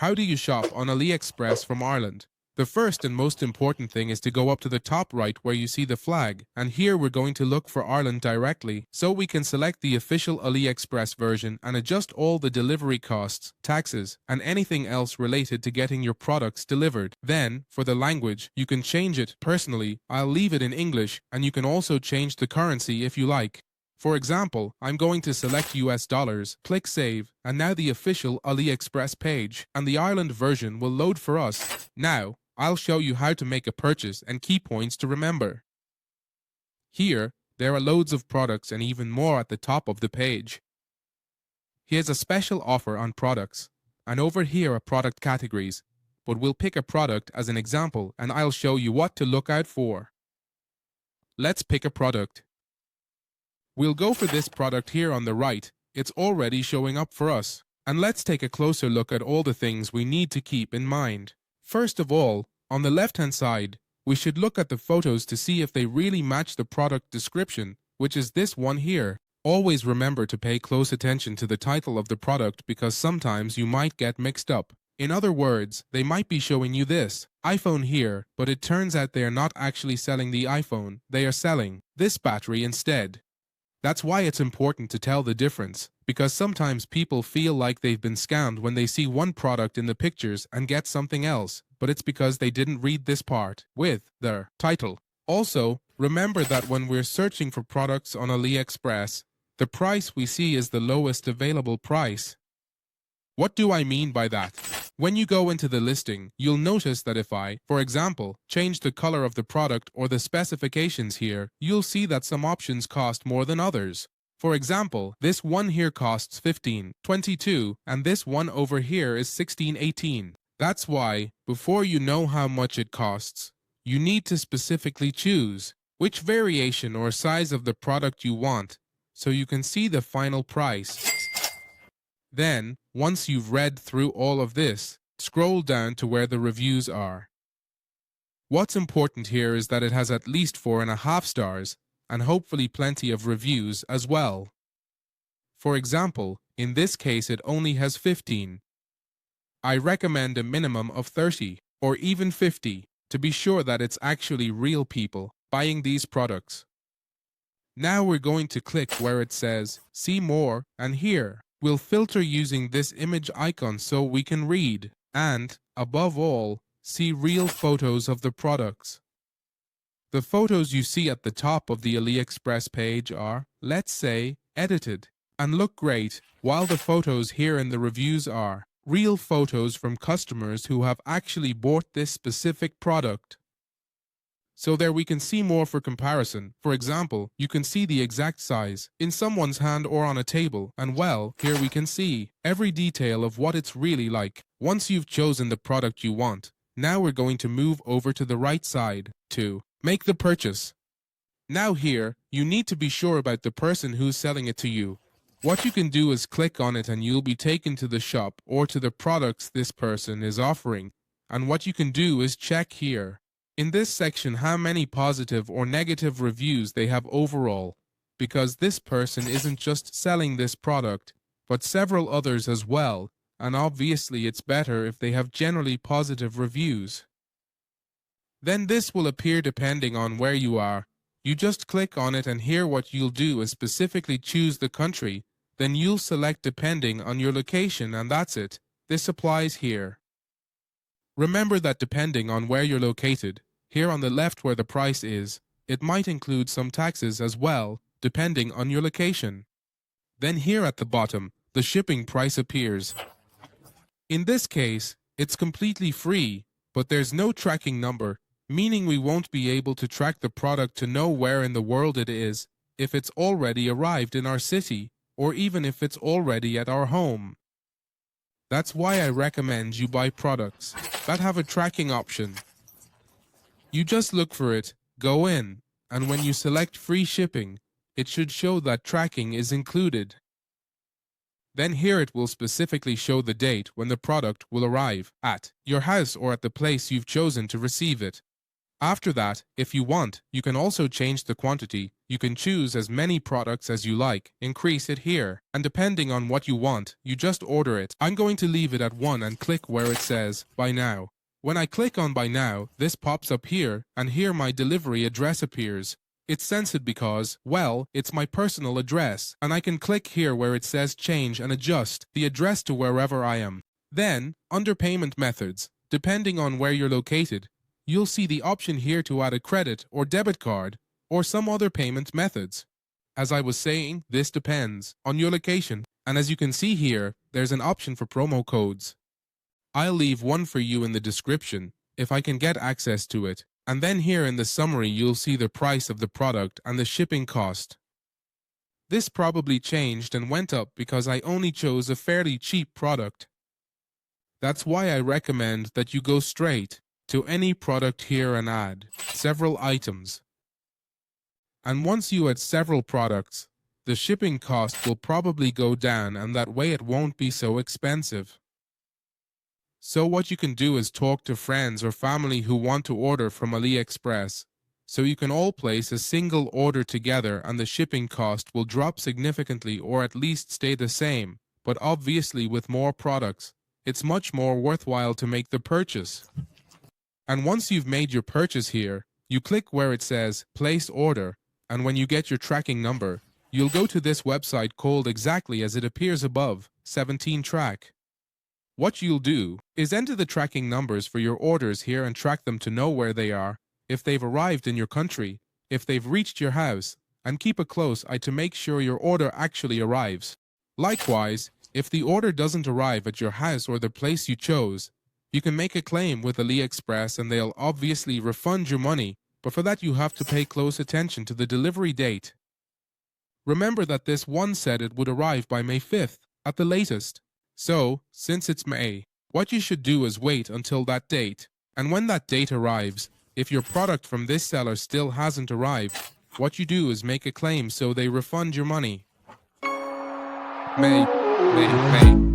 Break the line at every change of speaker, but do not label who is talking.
How do you shop on AliExpress from Ireland? The first and most important thing is to go up to the top right where you see the flag, and here we're going to look for Ireland directly, so we can select the official AliExpress version and adjust all the delivery costs, taxes, and anything else related to getting your products delivered. Then, for the language, you can change it. Personally, I'll leave it in English, and you can also change the currency if you like. For example, I'm going to select US dollars, click Save, and now the official AliExpress page, and the Ireland version will load for us. Now, I'll show you how to make a purchase and key points to remember. Here, there are loads of products and even more at the top of the page. Here's a special offer on products, and over here are product categories, but we'll pick a product as an example and I'll show you what to look out for. Let's pick a product. We'll go for this product here on the right. It's already showing up for us. And let's take a closer look at all the things we need to keep in mind. First of all, on the left-hand side, we should look at the photos to see if they really match the product description, which is this one here. Always remember to pay close attention to the title of the product because sometimes you might get mixed up. In other words, they might be showing you this iPhone here, but it turns out they are not actually selling the iPhone, they are selling this battery instead. That's why it's important to tell the difference, because sometimes people feel like they've been scammed when they see one product in the pictures and get something else, but it's because they didn't read this part with their title. Also, remember that when we're searching for products on AliExpress, the price we see is the lowest available price. What do I mean by that? When you go into the listing, you'll notice that if I, for example, change the color of the product or the specifications here, you'll see that some options cost more than others. For example, this one here costs $15.22 and this one over here is $16.18. That's why, before you know how much it costs, you need to specifically choose which variation or size of the product you want so you can see the final price. Then, once you've read through all of this, scroll down to where the reviews are. What's important here is that it has at least 4.5 stars, and hopefully plenty of reviews as well. For example, in this case it only has 15. I recommend a minimum of 30, or even 50, to be sure that it's actually real people buying these products. Now we're going to click where it says, See More, and here, we'll filter using this image icon so we can read, and, above all, see real photos of the products. The photos you see at the top of the AliExpress page are, let's say, edited, and look great, while the photos here in the reviews are real photos from customers who have actually bought this specific product. So there we can see more for comparison. For example, you can see the exact size in someone's hand or on a table, and well, here we can see every detail of what it's really like. Once you've chosen the product you want, now we're going to move over to the right side to make the purchase. Now here, you need to be sure about the person who's selling it to you. What you can do is click on it and you'll be taken to the shop or to the products this person is offering. And what you can do is check here in this section how many positive or negative reviews they have overall, because this person isn't just selling this product, but several others as well, and obviously it's better if they have generally positive reviews. Then this will appear depending on where you are. You just click on it and here what you'll do is specifically choose the country, then you'll select depending on your location and that's it. This applies here. Remember that depending on where you're located, here on the left where the price is, it might include some taxes as well, depending on your location. Then here at the bottom, the shipping price appears. In this case, it's completely free, but there's no tracking number, meaning we won't be able to track the product to know where in the world it is, if it's already arrived in our city, or even if it's already at our home. That's why I recommend you buy products that have a tracking option. You just look for it, go in, and when you select free shipping, it should show that tracking is included. Then here it will specifically show the date when the product will arrive at your house or at the place you've chosen to receive it. After that, if you want, you can also change the quantity. You can choose as many products as you like, increase it here, and depending on what you want, you just order it. I'm going to leave it at 1 and click where it says, Buy Now. When I click on Buy Now, this pops up here, and here my delivery address appears. It's censored because, well, it's my personal address, and I can click here where it says Change and adjust the address to wherever I am. Then, under Payment Methods, depending on where you're located, you'll see the option here to add a credit or debit card or some other payment methods. As I was saying, this depends on your location, and as you can see here, there's an option for promo codes. I'll leave one for you in the description if I can get access to it, and then here in the summary you'll see the price of the product and the shipping cost. This probably changed and went up because I only chose a fairly cheap product. That's why I recommend that you go straight to any product here and add several items. And once you add several products, the shipping cost will probably go down, and that way it won't be so expensive. So what you can do is talk to friends or family who want to order from AliExpress, so you can all place a single order together and the shipping cost will drop significantly or at least stay the same, but obviously with more products, it's much more worthwhile to make the purchase. And once you've made your purchase here, you click where it says Place Order, and when you get your tracking number, you'll go to this website called exactly as it appears above, 17 Track. What you'll do is enter the tracking numbers for your orders here and track them to know where they are, if they've arrived in your country, if they've reached your house, and keep a close eye to make sure your order actually arrives. Likewise, if the order doesn't arrive at your house or the place you chose, you can make a claim with AliExpress and they'll obviously refund your money, but for that you have to pay close attention to the delivery date. Remember that this one said it would arrive by May 5th, at the latest. So, since it's May, what you should do is wait until that date, and when that date arrives, if your product from this seller still hasn't arrived, what you do is make a claim so they refund your money. May.